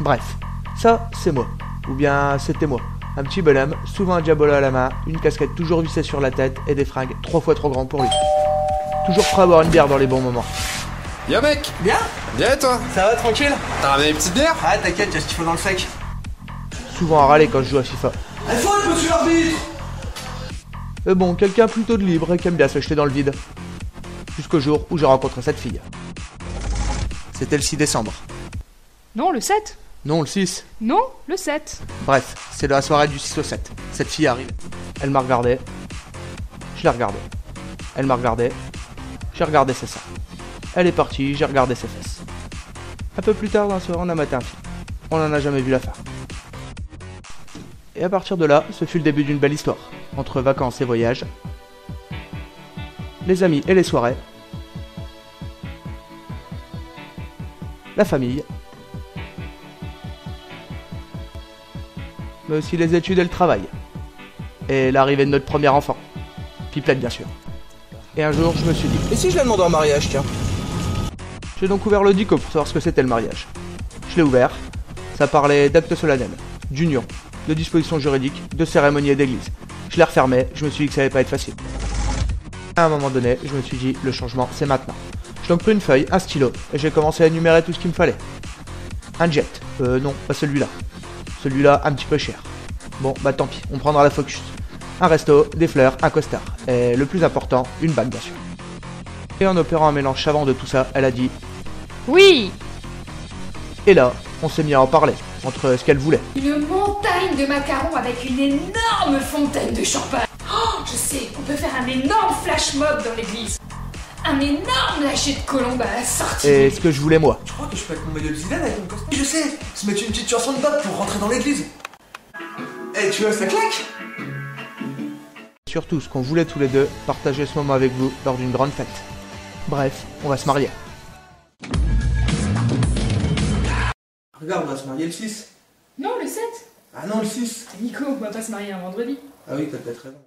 Bref, ça, c'est moi. Ou bien, c'était moi. Un petit bonhomme, souvent un diabolo à la main, une casquette toujours vissée sur la tête et des fringues 3 fois trop grandes pour lui. Toujours prêt à boire une bière dans les bons moments. Yo mec. Bien? Bien et toi? Ça va, tranquille? T'as ramené une petite bière? Ah, t'inquiète, y'a ce qu'il faut dans le sac. Souvent à râler quand je joue à FIFA. Elle faute, monsieur l'arbitre! Mais bon, quelqu'un plutôt de libre et qui aime bien se jeter dans le vide. Jusqu'au jour où j'ai rencontré cette fille. C'était le 6 décembre. Non, le 7. Non, le 6. Non, le 7. Bref, c'est la soirée du 6 au 7. Cette fille arrive. Elle m'a regardé. Je l'ai regardée. Elle m'a regardé. J'ai regardé ses seins. Elle est partie, j'ai regardé ses fesses. Un peu plus tard dans la soirée, on a maté un film. On n'en a jamais vu la fin. Et à partir de là, ce fut le début d'une belle histoire. Entre vacances et voyages. Les amis et les soirées. La famille. Mais aussi les études et le travail. Et l'arrivée de notre premier enfant. Pipelette, bien sûr. Et un jour, je me suis dit... Et si je la demandais en mariage, tiens? J'ai donc ouvert le dico pour savoir ce que c'était le mariage. Je l'ai ouvert. Ça parlait d'actes solennels, d'union, de dispositions juridiques, de cérémonies et d'église. Je l'ai refermé, je me suis dit que ça allait pas être facile. À un moment donné, je me suis dit, le changement, c'est maintenant. J'ai donc pris une feuille, un stylo, et j'ai commencé à énumérer tout ce qu'il me fallait. Un jet. Non, pas celui-là. Celui-là, un petit peu cher. Bon, bah tant pis, on prendra la Focus. Un resto, des fleurs, un costard. Et le plus important, une bague, bien sûr. Et en opérant un mélange savant de tout ça, elle a dit... Oui. Et là, on s'est mis à en parler, entre ce qu'elle voulait. Une montagne de macarons avec une énorme fontaine de champagne. Oh, je sais, on peut faire un énorme flash mob dans l'église. Un énorme lâcher de colombe à la sortie. Et ce que je voulais moi. Tu crois que je peux être mon maillot de Zidane avec mon costume? Je sais, se mettre une petite chanson de pop pour rentrer dans l'église. Eh, tu vois, ça claque? Surtout ce qu'on voulait tous les deux, partager ce moment avec vous lors d'une grande fête. Bref, on va se marier. Regarde, on va se marier le 6. Non, le 7. Ah non, le 6. Nico, on va pas se marier un vendredi. Ah oui, t'as peut-être raison.